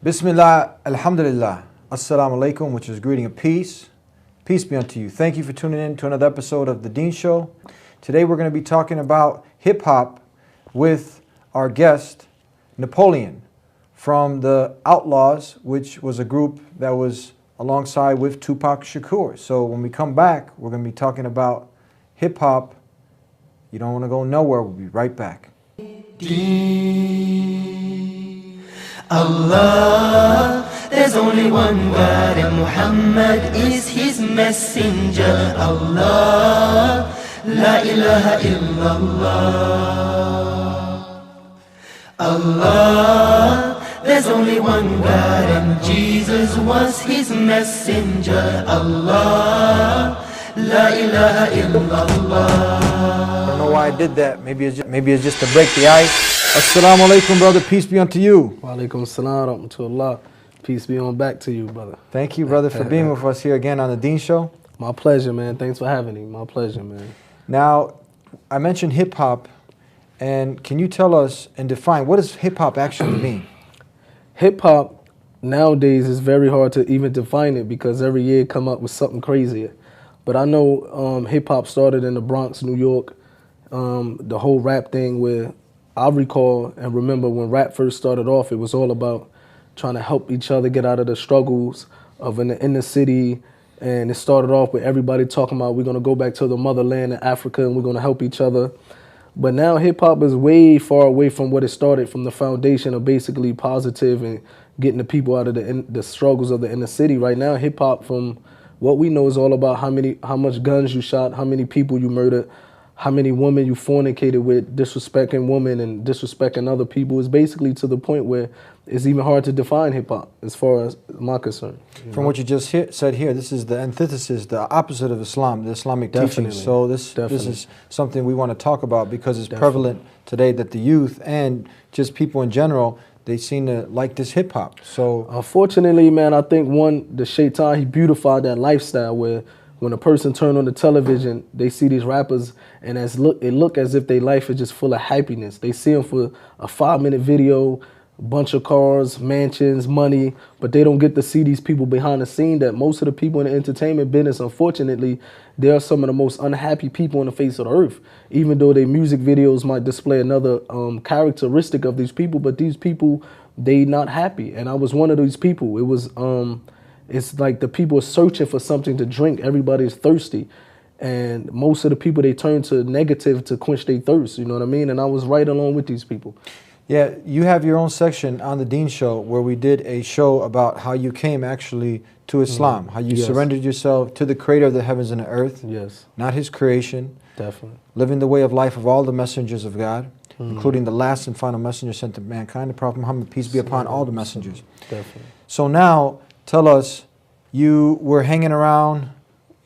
Bismillah, alhamdulillah, assalamu alaikum, which is greeting of peace. Peace be unto you. Thank you for tuning in to another episode of The Dean Show. Today we're going to be talking about hip-hop with our guest, Napoleon, from the Outlaws, which was a group that was alongside with Tupac Shakur. So when we come back, we're going to be talking about hip-hop. You don't want to go nowhere. We'll be right back. Allah, there's only one God and Muhammad is his messenger. Allah, la ilaha illallah. Allah, there's only one God and Jesus was his messenger. Allah, la ilaha illallah. I don't know why I did that. Maybe it's just to break the ice. Assalamu alaikum, brother. Peace be unto you. Wa alaikum assalam rahmatullah. Peace be on back to you, brother. Thank you, brother, for being with us here again on the Dean Show. My pleasure, man. Thanks for having me. My pleasure, man. Now, I mentioned hip-hop, and can you tell us and define what does hip-hop actually mean? Hip-hop nowadays is very hard to even define it because every year it come up with something crazier. But I know hip-hop started in the Bronx, New York, the whole rap thing where I recall and remember when rap first started off, it was all about trying to help each other get out of the struggles of in the inner city. And it started off with everybody talking about we're going to go back to the motherland in Africa and we're going to help each other. But now hip-hop is way far away from what it started, from the foundation of basically positive and getting the people out of the struggles of the inner city. Right now, hip-hop, from what we know, is all about how much guns you shot, how many people you murdered, how many women you fornicated with, disrespecting women and disrespecting other people. Is basically to the point where it's even hard to define hip-hop as far as my concern. From what you just said here, this is the antithesis, the opposite of Islam, the Islamic Definitely. teachings. So this is something we want to talk about because it's prevalent today that the youth and just people in general, they seem to like this hip-hop. So unfortunately, man, I think the shaitan, he beautified that lifestyle where when a person turn on the television, they see these rappers and it look as if their life is just full of happiness. They see them for a 5-minute video, a bunch of cars, mansions, money, but they don't get to see these people behind the scene that most of the people in the entertainment business, unfortunately, they are some of the most unhappy people on the face of the earth. Even though their music videos might display another characteristic of these people, but these people, they not happy. And I was one of these people. It was it's like the people are searching for something to drink. Everybody's thirsty. And most of the people, they turn to negative to quench their thirst. You know what I mean? And I was right along with these people. yeah, you have your own section on the Dean Show where we did a show about how you came actually to Islam, how you surrendered yourself to the creator of the heavens and the earth, not his creation, Definitely. living the way of life of all the messengers of God, including the last and final messenger sent to mankind, the Prophet Muhammad, peace be upon all the messengers. Definitely. So now, tell us, you were hanging around,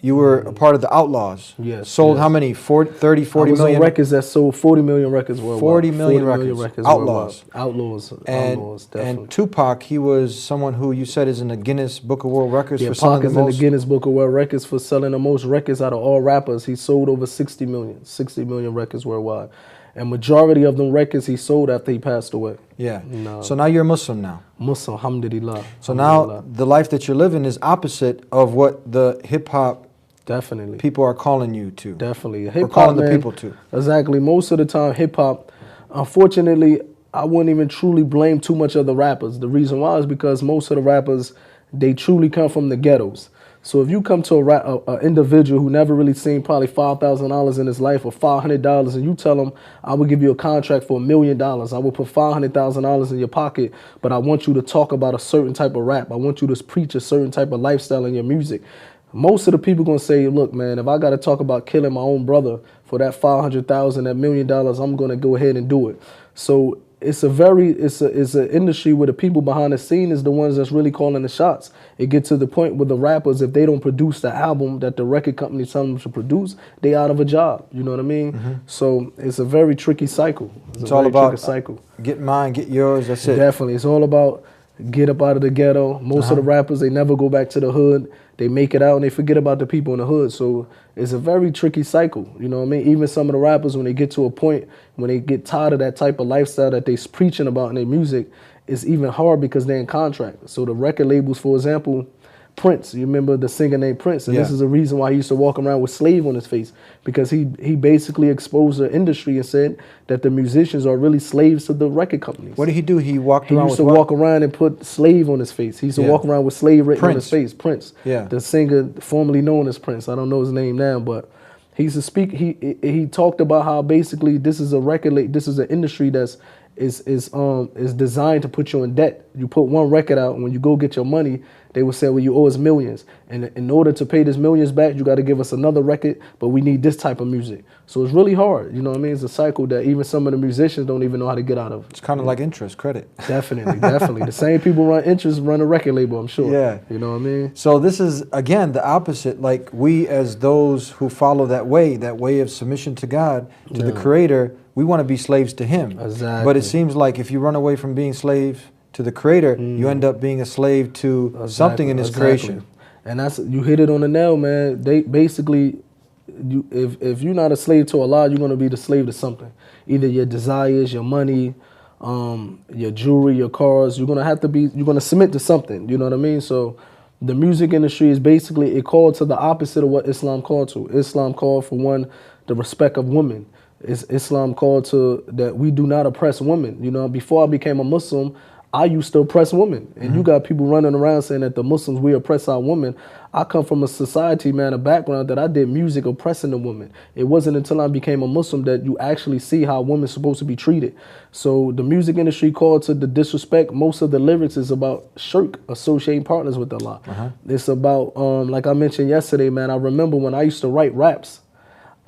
you were a part of the Outlaws. Yes. Sold how many? 40 million? I was on records that sold 40 million records worldwide. 40 million records. Outlaws. Outlaws, definitely. And Tupac, he was someone who you said is in the Guinness Book of World Records for Pac selling the is in most. the Guinness Book of World Records for selling the most records out of all rappers. He sold over 60 million records worldwide. And majority of them records he sold after he passed away. Yeah. So now you're a Muslim now. Muslim, alhamdulillah. So now the life that you're living is opposite of what the hip-hop Definitely. people are calling you to. Definitely. Or Hip-hop, calling the man, people to. Exactly. Most of the time, hip-hop, unfortunately, I wouldn't even truly blame too much of the rappers. The reason why is because most of the rappers, they truly come from the ghettos. So if you come to an individual who never really seen probably $5,000 in his life or $500 and you tell him, I will give you a contract for $1 million. I will put $500,000 in your pocket, but I want you to talk about a certain type of rap. I want you to preach a certain type of lifestyle in your music. Most of the people going to say, look, man, if I got to talk about killing my own brother for that $500,000, that $1 million, I'm going to go ahead and do it. So it's an industry where the people behind the scene is the ones that's really calling the shots. It gets to the point where the rappers, if they don't produce the album that the record company tells them to produce, they out of a job. You know what I mean? So it's a very tricky cycle. It's all about get mine, get yours, that's it. Definitely. It's all about get up out of the ghetto. Most of the rappers, they never go back to the hood. They make it out and they forget about the people in the hood. So it's a very tricky cycle. You know what I mean? Even some of the rappers, when they get to a point, when they get tired of that type of lifestyle that they're preaching about in their music, it's even hard because they're in contract. So the record labels, for example, Prince, you remember the singer named Prince, and this is the reason why he used to walk around with slave on his face, because he basically exposed the industry and said that the musicians are really slaves to the record companies. What did he do? He walked around. He used to walk around and put slave on his face. He used to walk around with slave written on his face. Prince, the singer formerly known as Prince. I don't know his name now, but he used to speak. He talked about how basically this is a record. This is an industry that's is designed to put you in debt. You put one record out, and when you go get your money, they will say, well, you owe us millions. And in order to pay this millions back, you got to give us another record, but we need this type of music. So it's really hard. You know what I mean? It's a cycle that even some of the musicians don't even know how to get out of. It's kind of like interest, credit. Definitely, definitely. The same people run interest, run a record label, I'm sure. Yeah. You know what I mean? So this is, again, the opposite. Like we as those who follow that way of submission to God, to the Creator, we want to be slaves to Him. Exactly. But it seems like if you run away from being slave to the Creator, you end up being a slave to something in His creation. And that's, you hit it on the nail, man. They basically, if you're not a slave to Allah, you're going to be the slave to something. Either your desires, your money, your jewelry, your cars. You're going to submit to something. You know what I mean? So the music industry is basically, it called to the opposite of what Islam called to. Islam called for one, the respect of women. Islam called to that we do not oppress women. You know, before I became a Muslim, I used to oppress women. And you got people running around saying that the Muslims, we oppress our women. I come from a society, man, a background that I did music oppressing the women. It wasn't until I became a Muslim that you actually see how women's supposed to be treated. So the music industry called to the disrespect. Most of the lyrics is about shirk, associating partners with Allah. It's about, like I mentioned yesterday, man, I remember when I used to write raps,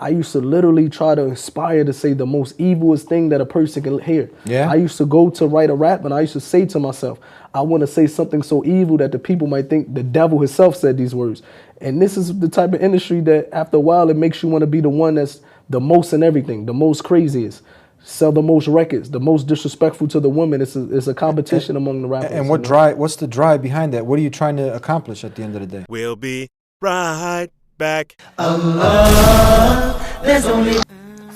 I used to literally try to inspire to say the most evilest thing that a person can hear. I used to go to write a rap and I used to say to myself, I want to say something so evil that the people might think the devil himself said these words. And this is the type of industry that after a while it makes you want to be the one that's the most in everything, the most craziest, sell the most records, the most disrespectful to the women. It's a competition among the rappers. And what's the drive behind that? What are you trying to accomplish at the end of the day? We'll be right back. Allah, there's only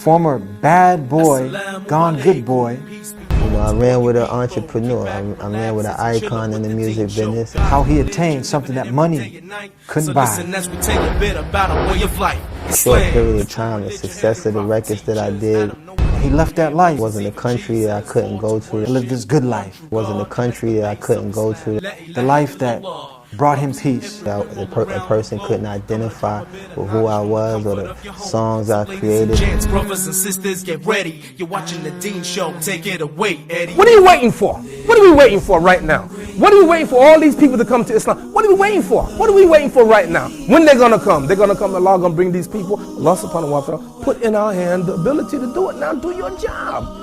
Former bad boy, gone good boy. You know, I ran with an entrepreneur. I ran with an icon in the music business. How he attained something that money couldn't buy. Short period of time, the success of the records that I did. He left that life. Wasn't a country that I couldn't go to. He lived this good life. Wasn't a country that I couldn't go to. The life that brought him peace. A person couldn't identify with who I was or the songs I created. Brothers and sisters, get ready. You're watching the Dean Show. Take it away, Eddie. What are you waiting for? What are we waiting for right now? What are we waiting for all these people to come to Islam? What are we waiting for? What are we waiting for right now? When they're gonna come? They're gonna come. Allah gonna bring these people. Allah subhanahu wa ta'ala put in our hand the ability to do it. Now do your job.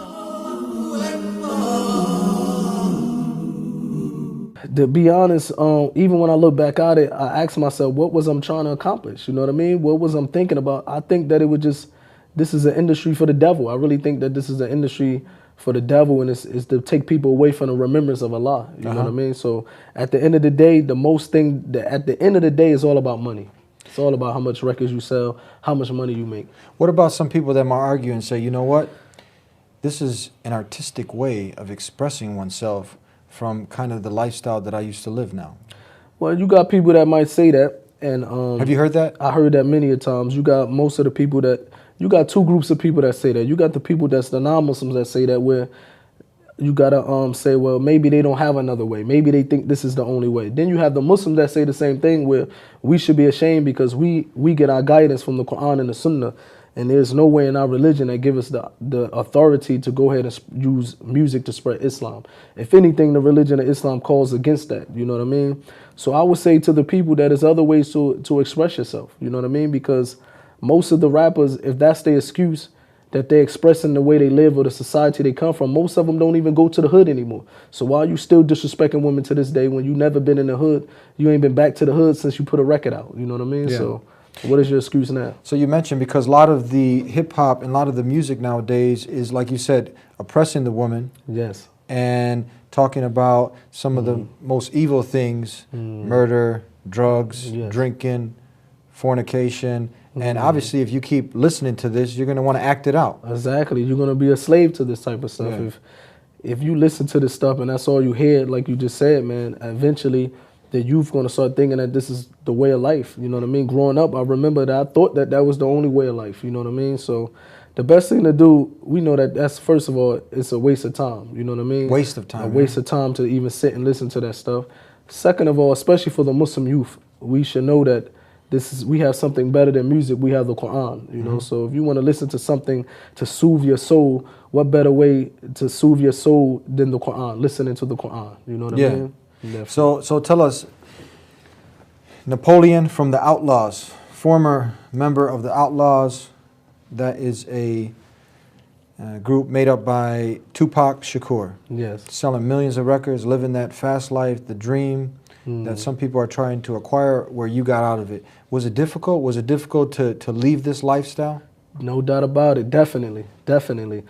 To be honest, even when I look back at it, I ask myself, what was I trying to accomplish? You know what I mean? What was I thinking about? I think that it was just, this is an industry for the devil. I really think that this is an industry for the devil, and it's to take people away from the remembrance of Allah. You know what I mean? So at the end of the day, at the end of the day, it's all about money. It's all about how much records you sell, how much money you make. What about some people that might argue and say, you know what? This is an artistic way of expressing oneself from kind of the lifestyle that I used to live now. Well, you got people that might say that, and have you heard that? I heard that many a times. You got most of the people that, you got two groups of people that say that. You got the people that's the non-Muslims that say that, where you gotta say, well, maybe they don't have another way. Maybe they think this is the only way. Then you have the Muslims that say the same thing, where we should be ashamed because we get our guidance from the Quran and the Sunnah. And there's no way in our religion that give us the authority to go ahead and use music to spread Islam. If anything, the religion of Islam calls against that. You know what I mean? So I would say to the people that there's other ways to express yourself. You know what I mean? Because most of the rappers, if that's their excuse, that they're expressing the way they live or the society they come from, most of them don't even go to the hood anymore. So why are you still disrespecting women to this day when you never been in the hood? You ain't been back to the hood since you put a record out. You know what I mean? Yeah. So what is your excuse now? So you mentioned, because a lot of the hip hop and a lot of the music nowadays is, like you said, oppressing the woman. Yes. And talking about some of the most evil things, murder, drugs, drinking, fornication. And obviously, if you keep listening to this, you're going to want to act it out. Exactly. You're going to be a slave to this type of stuff. Yeah. if you listen to this stuff and that's all you hear, like you just said, man, eventually the youth going to start thinking that this is the way of life. You know what I mean? Growing up, I remember that I thought that that was the only way of life. You know what I mean? So the best thing to do, we know that that's, first of all, it's a waste of time. You know what I mean? Waste of time. A waste of time to even sit and listen to that stuff. Second of all, especially for the Muslim youth, we should know that we have something better than music. We have the Quran, you know. So if you want to listen to something to soothe your soul, what better way to soothe your soul than the Quran? Listening to the Quran, you know what I mean? So tell us, Napoleon from the Outlaws, former member of the Outlaws, that is a group made up by Tupac Shakur. Yes. Selling millions of records, living that fast life, the dream that some people are trying to acquire, where you got out of it. Was it difficult? Was it difficult to leave this lifestyle? No doubt about it. Definitely. Definitely.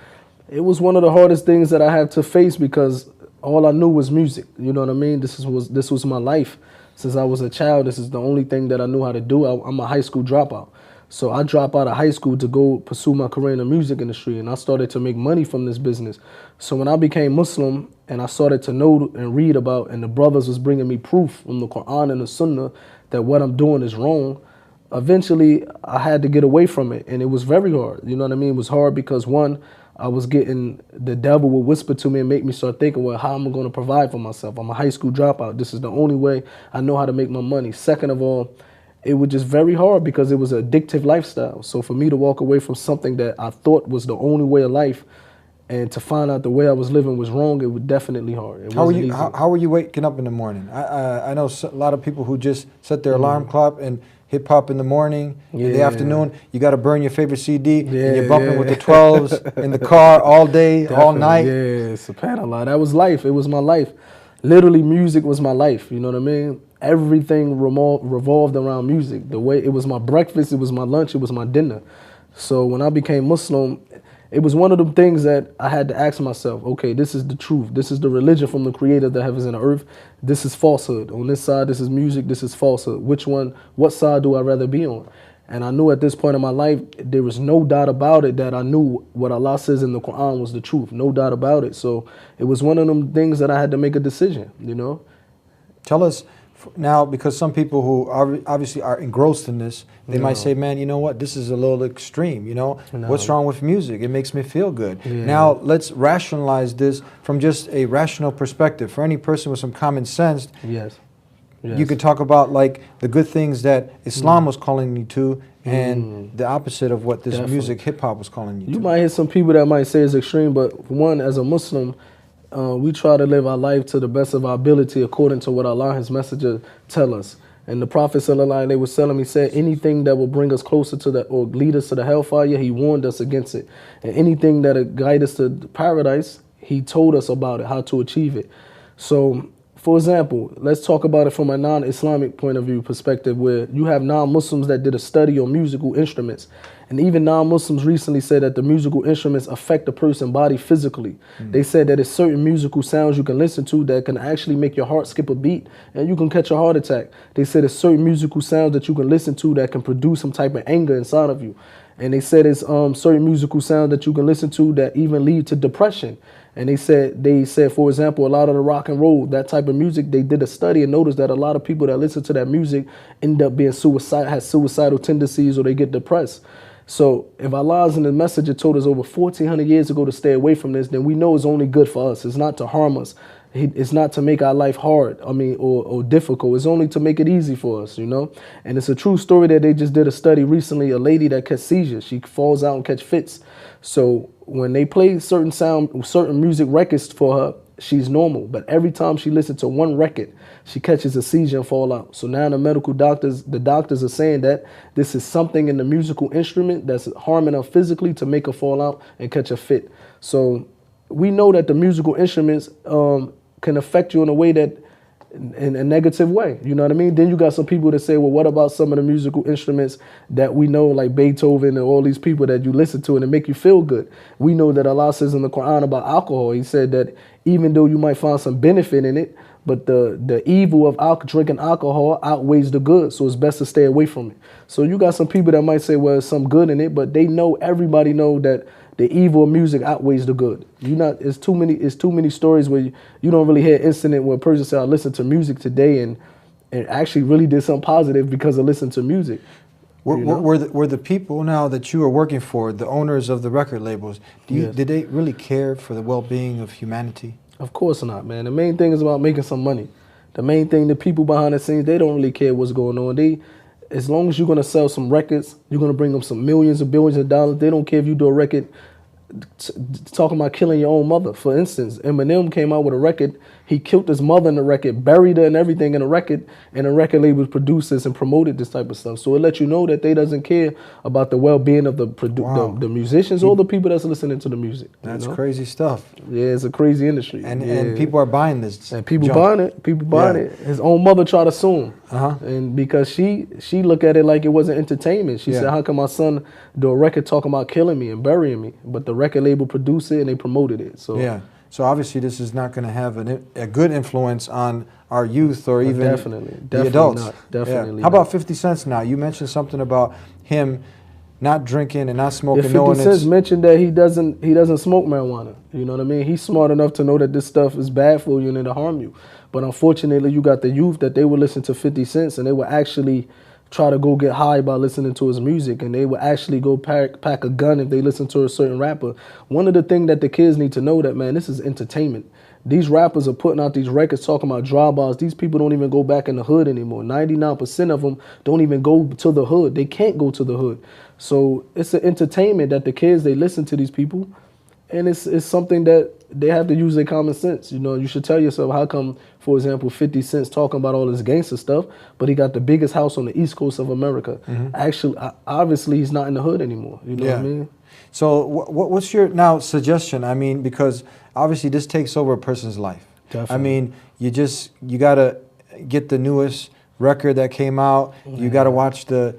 It was one of the hardest things that I had to face because all I knew was music. You know what I mean? This was my life. Since I was a child, this is the only thing that I knew how to do. I'm a high school dropout. So I dropped out of high school to go pursue my career in the music industry, and I started to make money from this business. So when I became Muslim and I started to know and read about, and the brothers was bringing me proof from the Quran and the Sunnah that what I'm doing is wrong, eventually I had to get away from it, and it was very hard. You know what I mean? It was hard because, one, I was getting, the devil would whisper to me and make me start thinking, well, how am I going to provide for myself? I'm a high school dropout. This is the only way I know how to make my money. Second of all, it was just very hard because it was an addictive lifestyle. So for me to walk away from something that I thought was the only way of life and to find out the way I was living was wrong, it was definitely hard. How were you waking up in the morning? I know a lot of people who just set their alarm clock and hip hop in the morning, in the afternoon. You got to burn your favorite CD, and you're bumping with the 12s in the car all day, all night. Yeah, subhanAllah. That was life. It was my life. Literally, music was my life. You know what I mean? Everything revolved around music. The way it was my breakfast, it was my lunch, it was my dinner. So when I became Muslim, it was one of the things that I had to ask myself, okay, this is the truth. This is the religion from the creator of the heavens and the earth. This is falsehood. On this side, this is music, this is falsehood. What side do I rather be on? And I knew at this point in my life, there was no doubt about it that I knew what Allah says in the Quran was the truth. No doubt about it. So it was one of them things that I had to make a decision, you know? Tell us now, because some people who obviously are engrossed in this, they might say, man, you know what, this is a little extreme, you know? What's wrong with music? It makes me feel good. Now, let's rationalize this from just a rational perspective. For any person with some common sense, you could talk about like the good things that Islam was calling you to and the opposite of what this music, hip-hop, was calling you to. You might hear some people that might say it's extreme, but one, as a Muslim, we try to live our life to the best of our ability according to what Allah, His Messenger, tell us. And the Prophet ﷺ, he said, anything that will bring us closer to that or lead us to the hellfire, he warned us against it. And anything that will guide us to paradise, he told us about it, how to achieve it. So, for example, let's talk about it from a non-Islamic point of view perspective, where you have non-Muslims that did a study on musical instruments. And even non-Muslims recently said that the musical instruments affect the person's body physically. They said that there's certain musical sounds you can listen to that can actually make your heart skip a beat and you can catch a heart attack. They said there's certain musical sounds that you can listen to that can produce some type of anger inside of you. And they said there's certain musical sounds that you can listen to that even lead to depression. And they said, for example, a lot of the rock and roll, that type of music, they did a study and noticed that a lot of people that listen to that music end up being has suicidal tendencies or they get depressed. So if Allah's in the Messenger told us over 1,400 years ago to stay away from this, then we know it's only good for us. It's not to harm us. It's not to make our life hard, or difficult. It's only to make it easy for us, you know? And it's a true story that they just did a study recently, a lady that catch seizures. She falls out and catch fits. So when they play certain music records for her, she's normal. But every time she listens to one record, she catches a seizure and fall out. So now the doctors are saying that this is something in the musical instrument that's harming her physically to make her fall out and catch a fit. So we know that the musical instruments can affect you in a way that, in a negative way, you know what I mean? Then you got some people that say, well, what about some of the musical instruments that we know, like Beethoven and all these people that you listen to and it make you feel good? We know that Allah says in the Quran about alcohol, he said that even though you might find some benefit in it, but the evil of drinking alcohol outweighs the good, so it's best to stay away from it. So you got some people that might say, well, there's some good in it, but everybody know that the evil of music outweighs the good. It's too many stories where you don't really hear an incident where a person say, I listened to music today and actually really did something positive because of listening to music. Were the people now that you are working for, the owners of the record labels, did they really care for the well-being of humanity? Of course not, man. The main thing is about making some money. The main thing, the people behind the scenes, they don't really care what's going on. As long as you're going to sell some records, you're going to bring them some millions or billions of dollars. They don't care if you do a record talking about killing your own mother. For instance, Eminem came out with a record. He killed his mother in the record, buried her and everything in the record, and the record label produced this and promoted this type of stuff. So it lets you know that they doesn't care about the well-being of the musicians or the people that's listening to the music. That's crazy stuff. Yeah, it's a crazy industry. And people are buying this. And people buying it. People buying it. His own mother tried to sue him. And because she looked at it like it wasn't entertainment. She said, how can my son do a record talking about killing me and burying me? But the record label produced it and they promoted it. So So obviously this is not going to have a good influence on our youth or even the adults. Definitely. How about 50 Cent now? You mentioned something about him not drinking and not smoking. 50 Cent mentioned that he doesn't smoke marijuana. You know what I mean? He's smart enough to know that this stuff is bad for you and it'll harm you. But unfortunately, you got the youth that they would listen to 50 Cent and they would actually try to go get high by listening to his music, and they would actually go pack a gun if they listen to a certain rapper. One of the things that the kids need to know that, man, this is entertainment. These rappers are putting out these records talking about drive-bys. These people don't even go back in the hood anymore. 99% of them don't even go to the hood. They can't go to the hood. So it's an entertainment that the kids, they listen to these people, and it's something that they have to use their common sense. You know, you should tell yourself, how come, for example, 50 Cent's talking about all this gangster stuff, but he got the biggest house on the East Coast of America. Actually, obviously, he's not in the hood anymore. You know what I mean? So what's your now suggestion? I mean, because obviously this takes over a person's life. Definitely. I mean, you got to get the newest record that came out. You got to watch the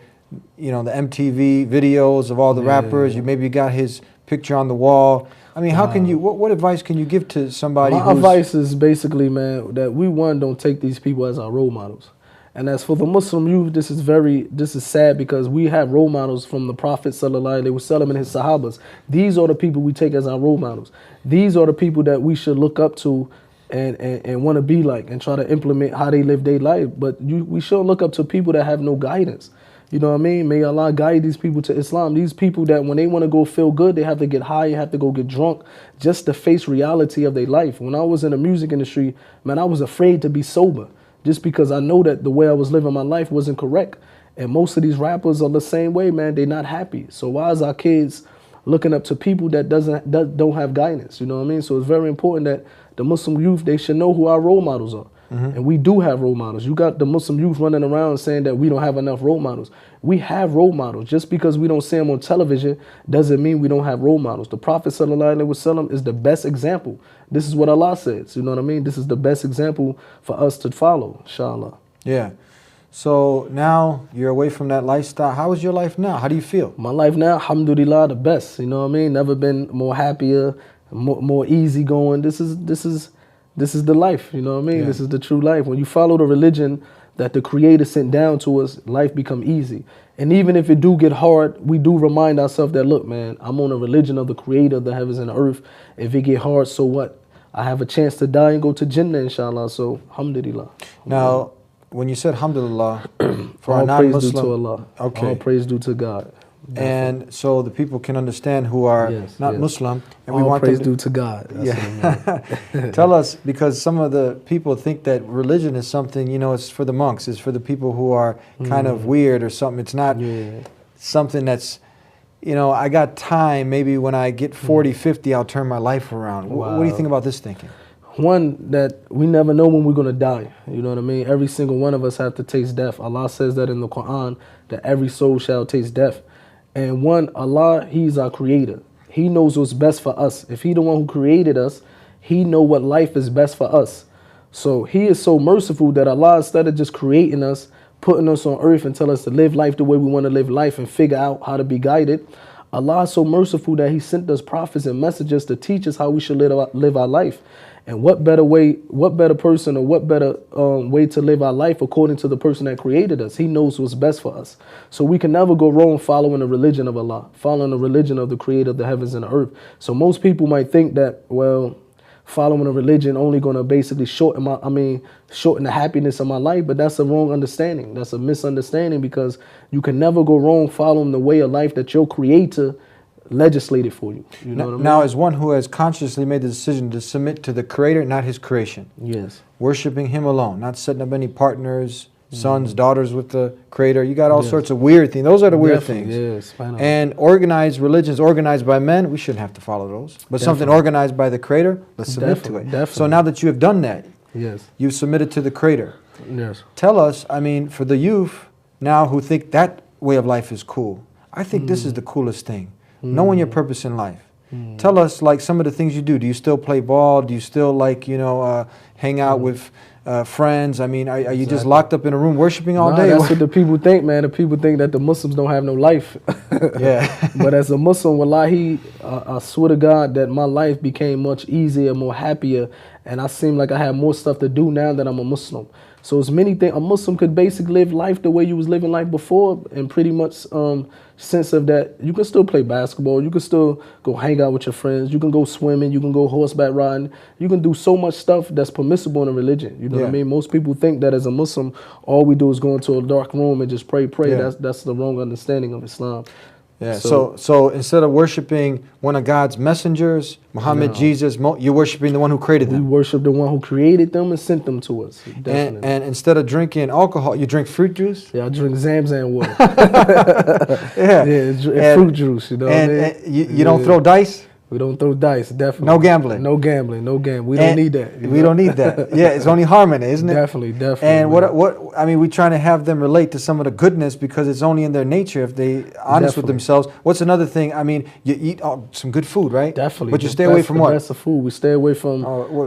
MTV videos of all the rappers. You got his picture on the wall. I mean, how can you? What advice can you give to somebody? My advice is basically, man, that we don't take these people as our role models. And as for the Muslim youth, this is sad because we have role models from the Prophet sallallahu alaihi wasallam and his Sahabas. These are the people we take as our role models. These are the people that we should look up to and want to be like and try to implement how they live their life. But we shouldn't look up to people that have no guidance. You know what I mean? May Allah guide these people to Islam. These people that when they want to go feel good, they have to get high, have to go get drunk just to face reality of their life. When I was in the music industry, man, I was afraid to be sober just because I know that the way I was living my life wasn't correct. And most of these rappers are the same way, man. They're not happy. So why is our kids looking up to people that don't have guidance? You know what I mean? So it's very important that the Muslim youth, they should know who our role models are. And we do have role models. You got the Muslim youth running around saying that we don't have enough role models. We have role models. Just because we don't see them on television doesn't mean we don't have role models. The Prophet sallallahu alaihi wasallam is the best example. This is what Allah says. You know what I mean? This is the best example for us to follow, inshallah. Yeah. So now you're away from that lifestyle. How is your life now? How do you feel? My life now, alhamdulillah, the best. You know what I mean? Never been more happier, more easygoing. This is the life, you know what I mean? Yeah. This is the true life. When you follow the religion that the Creator sent down to us, life become easy. And even if it do get hard, we do remind ourselves that, look, man, I'm on a religion of the Creator of the heavens and the earth. If it get hard, so what? I have a chance to die and go to Jannah, inshallah. So, alhamdulillah. Now, when you said alhamdulillah, for all a praise non-Muslim, due to Allah. Okay. All praise due to God. And so the people can understand who are not Muslim, and we all want praise them to, due to God. That's Tell us, because some of the people think that religion is something, it's for the monks, it's for the people who are kind of weird or something. It's not something that's, I got time, maybe when I get 40, 50, I'll turn my life around. What do you think about this thinking? One, that we never know when we're going to die. You know what I mean? Every single one of us have to taste death. Allah says that in the Quran, that every soul shall taste death. And one, Allah, He's our Creator. He knows what's best for us. If He the one who created us, He know what life is best for us. So He is so merciful that Allah, instead of just creating us, putting us on earth and tell us to live life the way we want to live life and figure out how to be guided, Allah is so merciful that He sent us prophets and messengers to teach us how we should live our life. And what better person, or what better way to live our life according to the person that created us? He knows what's best for us. So we can never go wrong following the religion of Allah, following the religion of the creator of the heavens and the earth. So most people might think that, well, following a religion only going to basically shorten the happiness of my life, but that's a wrong understanding. That's a misunderstanding, because you can never go wrong following the way of life that your creator legislated for you. You know what I mean? Now, as one who has consciously made the decision to submit to the creator, not his creation. Yes. Worshiping him alone, not setting up any partners, sons, daughters with the creator. You got all sorts of weird things. Those are the weird things. Yes. And organized religions organized by men, we shouldn't have to follow those. But something organized by the creator, let's submit to it. Definitely. So now that you have done that, yes, you've submitted to the creator. Yes. Tell us, I mean, for the youth now who think that way of life is cool, I think this is the coolest thing. Knowing your purpose in life. Tell us, like, some of the things you do. Do you still play ball? Do you still, like, hang out with friends? I mean, are you just locked up in a room worshiping all day? That's what the people think, man. The people think that the Muslims don't have no life. Yeah. But as a Muslim, wallahi, I swear to God that my life became much easier, more happier, and I seem like I have more stuff to do now that I'm a Muslim. So it's many things. A Muslim could basically live life the way you was living life before, and pretty much sense of that you can still play basketball, you can still go hang out with your friends, you can go swimming, you can go horseback riding, you can do so much stuff that's permissible in a religion. You know what I mean? Most people think that as a Muslim, all we do is go into a dark room and just pray. That's the wrong understanding of Islam. Yeah. So instead of worshiping one of God's messengers, Muhammad, Jesus, you're worshiping the one who created them. We worship the one who created them and sent them to us. Definitely. And instead of drinking alcohol, you drink fruit juice. Yeah, I drink Zamzam water. Yeah, fruit juice. You know what I mean? And you don't throw dice. We don't throw dice, definitely. No gambling. No gambling, no gambling. We don't need that. We don't need that. Yeah, it's only harming it, isn't it? Definitely. And what I mean, we're trying to have them relate to some of the goodness because it's only in their nature if they honest with themselves. What's another thing? I mean, you eat some good food, right? Definitely. But you stay away from what? That's the food. We stay away from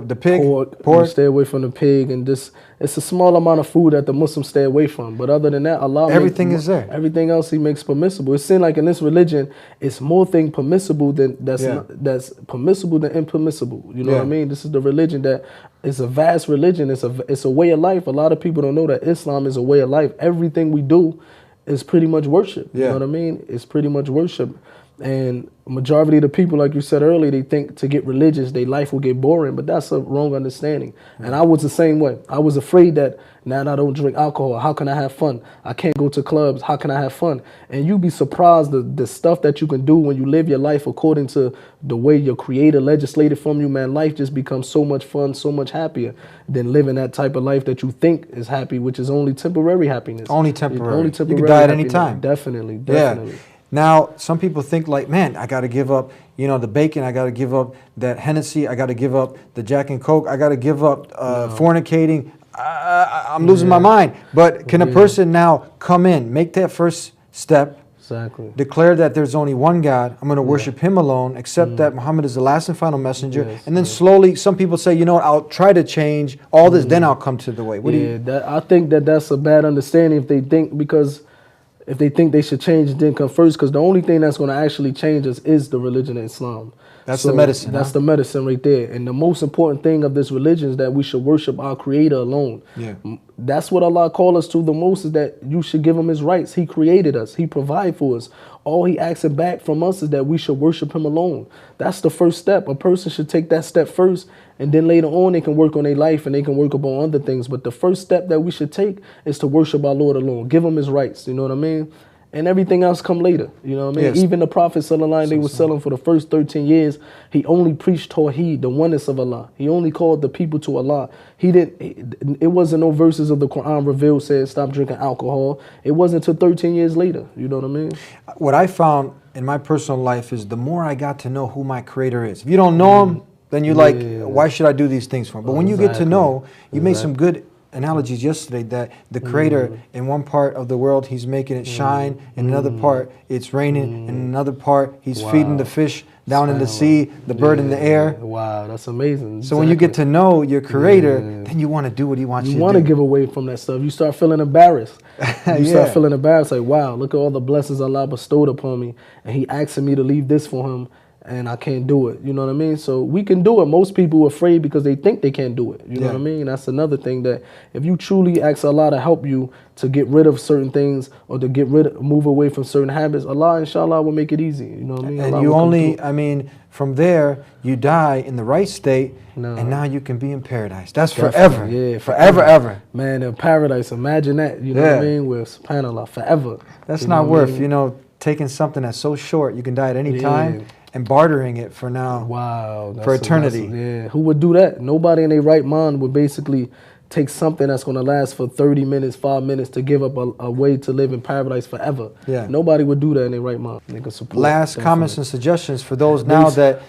the pig, pork. We stay away from the pig, and it's a small amount of food that the Muslims stay away from. But other than that, Allah everything is there. Everything else He makes permissible. It seems like in this religion, it's more thing permissible than that's permissible than impermissible. You know what I mean? This is the religion that is a vast religion. It's a way of life. A lot of people don't know that Islam is a way of life. Everything we do is pretty much worship. You know what I mean? It's pretty much worship. And majority of the people, like you said earlier, they think to get religious, their life will get boring, but that's a wrong understanding. And I was the same way. I was afraid that now I don't drink alcohol, how can I have fun? I can't go to clubs, how can I have fun? And you'd be surprised the stuff that you can do when you live your life according to the way your creator legislated from you, man. Life just becomes so much fun, so much happier than living that type of life that you think is happy, which is only temporary happiness. Only temporary. Only temporary. You can die at any time. Definitely. Yeah. Now, some people think like, man, I got to give up, the bacon. I got to give up that Hennessy. I got to give up the Jack and Coke. I got to give up fornicating. I'm losing my mind. But can a person now come in, make that first step, declare that there's only one God, I'm going to worship Him alone, accept that Muhammad is the last and final messenger, and then slowly, some people say, I'll try to change all this, then I'll come to the way. What do you? I think that's a bad understanding if they think, because if they think they should change and then come first, because the only thing that's going to actually change us is the religion of Islam. That's the medicine. That's the medicine right there. And the most important thing of this religion is that we should worship our Creator alone. Yeah. That's what Allah called us to the most, is that you should give Him His rights. He created us. He provided for us. All He asks back from us is that we should worship Him alone. That's the first step. A person should take that step first, and then later on they can work on their life and they can work upon other things. But the first step that we should take is to worship our Lord alone. Give Him His rights. You know what I mean? And everything else come later. You know what I mean? Yes. Even the Prophet ﷺ, they were selling for the first 13 years. He only preached Tawheed, the oneness of Allah. He only called the people to Allah. It wasn't no verses of the Quran revealed said stop drinking alcohol. It wasn't until 13 years later. You know what I mean? What I found in my personal life is the more I got to know who my Creator is. If you don't know Him, then you're like, why should I do these things for Him? But when you get to know, you made some good analogies yesterday that the Creator in one part of the world He's making it shine, in another part it's raining, in another part He's feeding the fish down in the sea, the bird in the air. Wow, that's amazing. So when you get to know your Creator, then you want to do what He wants you to do. You want to give away from that stuff. You start feeling embarrassed. You start feeling embarrassed, like, wow, look at all the blessings Allah bestowed upon me, and He asking me to leave this for Him. and I can't do it. You know what I mean? So we can do it. Most people are afraid because they think they can't do it. You know what I mean? That's another thing, that if you truly ask Allah to help you to get rid of certain things or to move away from certain habits, Allah, inshallah, will make it easy. You know what I mean? And Allah you will come only, through. I mean, from there, you die in the right state, and now you can be in paradise. That's forever. Yeah, forever, ever. Man, in paradise, imagine that. You know what I mean? With subhanAllah, forever. That's You know not what I worth, mean? you know, taking something that's so short, you can die at any time, and bartering it for now, Wow, for eternity. Yeah, who would do that? Nobody in their right mind would basically take something that's going to last for 30 minutes, 5 minutes to give up a way to live in paradise forever. Yeah. Nobody would do that in their right mind. They can support. Last comments and suggestions for those now that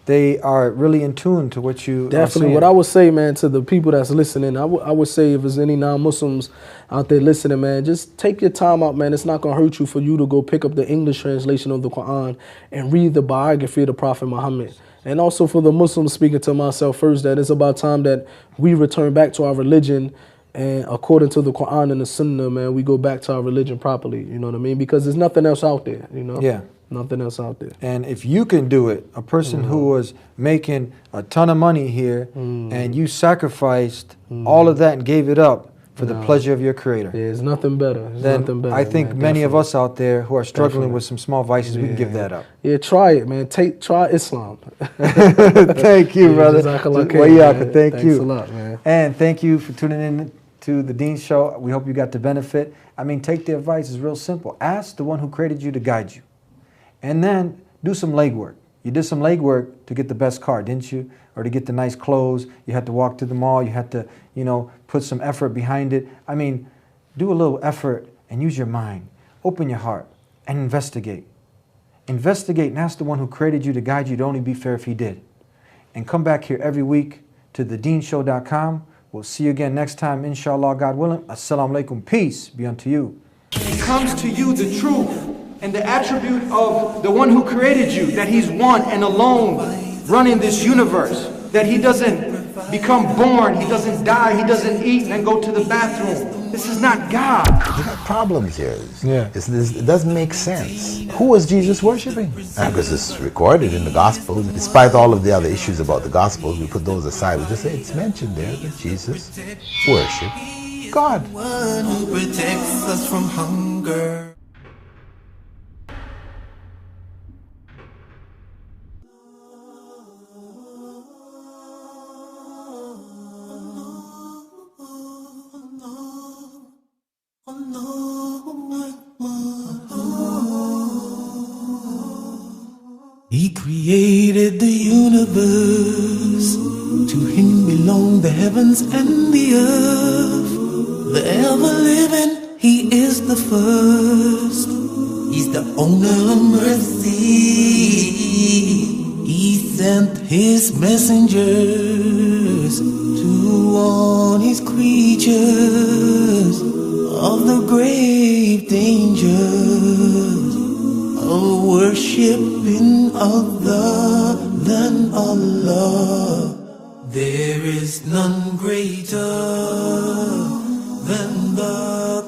they are really in tune to what you Definitely. are saying. What I would say, man, to the people that's listening, I would say if there's any non-Muslims out there listening, man, just take your time out, man. It's not going to hurt you for you to go pick up the English translation of the Quran and read the biography of the Prophet Muhammad. And also for the Muslims, speaking to myself first, that it's about time that we return back to our religion, and according to the Quran and the Sunnah, man, we go back to our religion properly. You know what I mean? Because there's nothing else out there, you know? Yeah. Nothing else out there. And if you can do it, a person who was making a ton of money here, and you sacrificed all of that and gave it up for the pleasure of your Creator. Yeah, it's nothing better. It's then nothing better, I think man, many of definitely. us out there who are struggling with some small vices, we can give that up. Yeah, try it, man. Try Islam. Thank you, brother. Jazakallah khair, Wayaka, man. thank Thanks you. a lot, man. And thank you for tuning in to the Dean Show. We hope you got the benefit. I mean, take the advice. It's real simple. Ask the one who created you to guide you. And then do some legwork. You did some legwork to get the best car, didn't you? Or to get the nice clothes. You had to walk to the mall. You had to, you know, put some effort behind it. I mean, do a little effort and use your mind. Open your heart and investigate. Investigate and ask the one who created you to guide you. It'd only be fair if he did. And come back here every week to thedeanshow.com. We'll see you again next time, inshallah, God willing. Assalamu alaikum. Peace be unto you. It comes to you the truth and the attribute of the one who created you, that he's one and alone running this universe, that he doesn't become born, he doesn't die, he doesn't eat and then go to the bathroom. This is not God. We got problems here. It doesn't make sense. Who was Jesus worshiping? Because it's recorded in the Gospels. Despite all of the other issues about the Gospels, we put those aside. We just say it's mentioned there that Jesus worshiped God. One who protects us from hunger. He created the universe. To him belong the heavens and the earth. The ever-living, he is the first. He's the owner of mercy. He sent his messengers to warn his creatures of the grave dangers of worshiping other than Allah. There is none greater than the